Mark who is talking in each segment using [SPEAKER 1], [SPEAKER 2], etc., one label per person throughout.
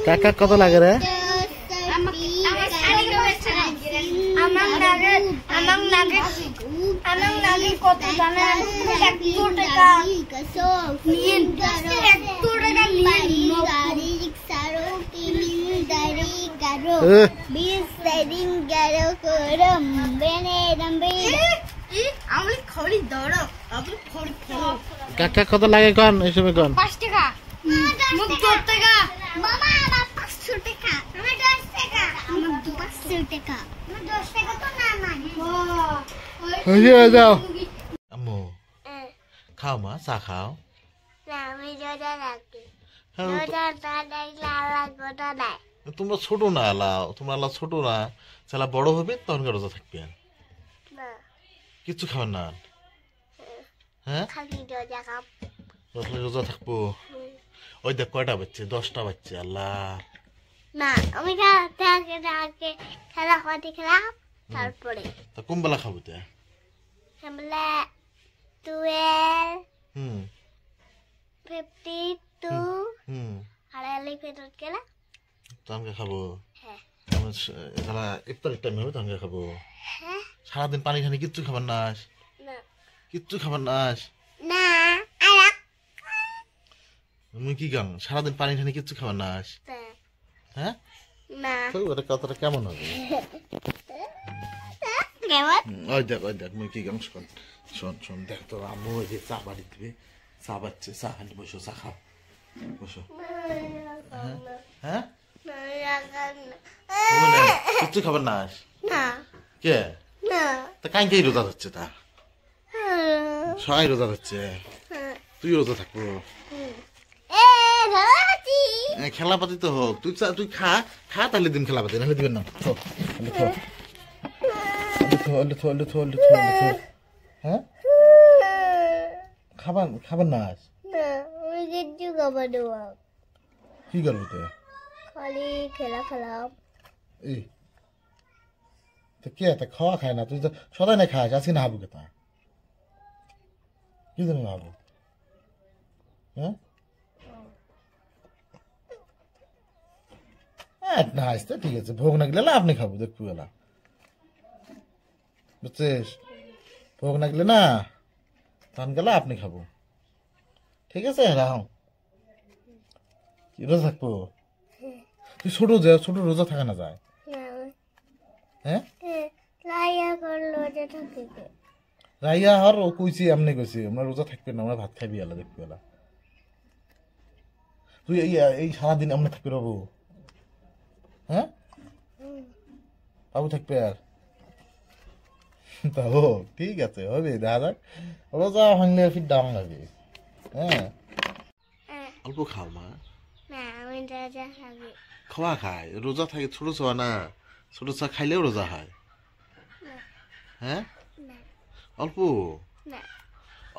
[SPEAKER 1] কাকা কত লাগে রে?
[SPEAKER 2] কত জানেন? 100 টাকা নিন, 100 টাকা নিন। গাড়ি রিক্সারো কিমিদারি গারো 20 সেদিন গারো করম বেনে দম্বে আমি খড়ি দড়ো আমি খড়ি খেলো।
[SPEAKER 1] কাকা কত লাগে কোন এই সময় কোন?
[SPEAKER 2] 5 টাকা মুখ 10 টাকা মামা আমার 500 টাকা আমার 10 টাকা আমার 500 টাকা আমার 10 টাকা তো না মানে
[SPEAKER 1] হয়ে যাও আম্মু খাও মা চা খাও
[SPEAKER 2] না আমি রোজা রাখি রোজা না লালা গোটা নাই
[SPEAKER 1] তোমরা ছোট না লাও তোমরা আল্লাহ ছোট না চালা বড় হবে তখন রোজা থাকবে
[SPEAKER 2] না
[SPEAKER 1] কিছু খাবেন না হ্যাঁ
[SPEAKER 2] খালি রোজা খাব
[SPEAKER 1] রোজা থাকবো ওই দেখ কয়টা বাচ্চে 10টা বাচ্চে আল্লাহ
[SPEAKER 2] না আমি থাকে খেলা করতে খেলাম তারপরে
[SPEAKER 1] তা কোন বেলা খাবো তে
[SPEAKER 2] আমরা 12 52 আড়াইলে পেটত গেলা
[SPEAKER 1] তখন খাবো
[SPEAKER 2] হ্যাঁ
[SPEAKER 1] যারা ইফতারের টাইম হবে তখন খাবো
[SPEAKER 2] হ্যাঁ
[SPEAKER 1] সারাদিন পানি খানি কিচ্ছু খাবার নাস
[SPEAKER 2] না
[SPEAKER 1] কিচ্ছু খাবার নাস
[SPEAKER 2] না আর
[SPEAKER 1] তুমি কি গান সারাদিন পানি খানি কিচ্ছু খাবার নাস হ্যাঁ
[SPEAKER 2] না
[SPEAKER 1] ওটা কথাটা কেমন হবে
[SPEAKER 2] কেমন
[SPEAKER 1] ওই দেখ মুই কি গান শোন শোন শোন দেখ তো আম্মু ওই যে চা বাড়ি দিবে চা বাচ্চে চা খালি বসো চা খাও বসো হ্যাঁ কিচ্ছু খাবার নাস
[SPEAKER 2] না
[SPEAKER 1] কে
[SPEAKER 2] না
[SPEAKER 1] তা কাই কে রোজা হচ্ছে তা সবাই রোজা হচ্ছে তুই রোজা থাকবো খেলাপাতি তো হোক তুই খা খা তাহলে দিন খেলাপাতি নাহলে দিবেন না হ্যাঁ খাবার না
[SPEAKER 2] আমি কিচ্ছু খাবার দেবো
[SPEAKER 1] কি করবো তো
[SPEAKER 2] খালি খেলা খেলাম
[SPEAKER 1] এই তো কে তা খাওয়া খায় না তুই তো সদাই না খাস আজকে না হাবু কে তা কি জন্য না হাবু হ্যাঁ না আসতে ঠিক আছে ভোগ না গেলে আপনি খাবো দেখবো বেলা বুঝছিস ভোগ না গেলে না তখন গেলে আপনি খাবো ঠিক আছে রাও কি রোজা থাকবো তুই ছোট রোজা থাকা না যায় হ্যাঁ রাইয়া আর ও কইছি এমনি কইছি আমরা রোজা থাকবে না আমরা ভাত খাইবি এলা দেখবি এলা তুই এই সারাদিন আমরা থাকবে রবো হ্যাঁ বাবু থাকবে আর তা ও ঠিক আছে হবে দেখা যাক রোজা ভাঙলে ফির দাম লাগে হ্যাঁ অল্প খাও মা খাওয়া খায় রোজা থাকে ছোট ছোয়া না ছোট ছোয়া খাইলেও রোজা হয় হ্যাঁ অল্প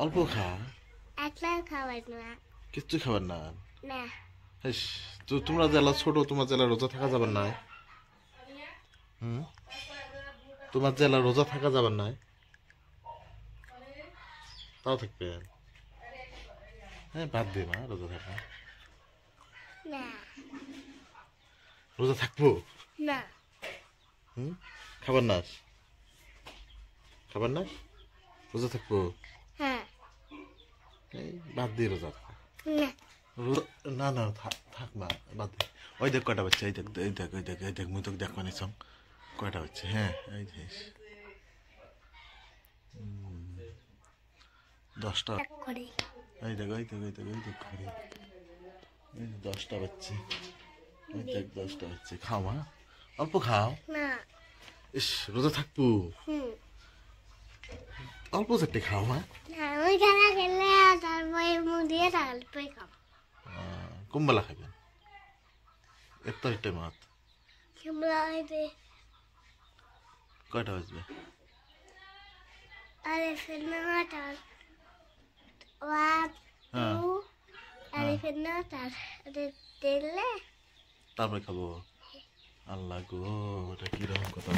[SPEAKER 1] অল্প খা কিচ্ছু খাবার না তোমরা জেলা ছোট তোমার জেলা রোজা থাকা যাবার নাই তোমার জেলা রোজা থাকা যাবার নাই তাও থাকবে হ্যাঁ বাদ দে মা রোজা থাকা রোজা থাকবো
[SPEAKER 2] না
[SPEAKER 1] খাবার নাস খাবার নাস রোজা থাকবো
[SPEAKER 2] হ্যাঁ
[SPEAKER 1] বাদ দিয়ে রোজা থাকা না না থাক মা বাদ দে ওই দেখ কয়টা বাচ্চা এই দেখ মুই তোকে দেখ মানে সঙ্গ কয়টা বাচ্চা হ্যাঁ এই দেখ 10টা এই দেখ 10টা বাচ্চা এই দেখ 10টা বাচ্চা খাও মা অল্প খাও
[SPEAKER 2] না
[SPEAKER 1] ইস রোজা থাকবো অল্প চারটে খাও মা
[SPEAKER 2] আমি খেলা খেলে তারপরে মুখ দিয়ে তারপরে খাবো
[SPEAKER 1] কোন বেলা খাবেন ইফতারের টাইম হাত কয়টা বাজবে
[SPEAKER 2] আরে ফির নটা আরে ফির নটা দিলে
[SPEAKER 1] তারপরে খাবো আল্লাহ গো এটা কিরকম কথা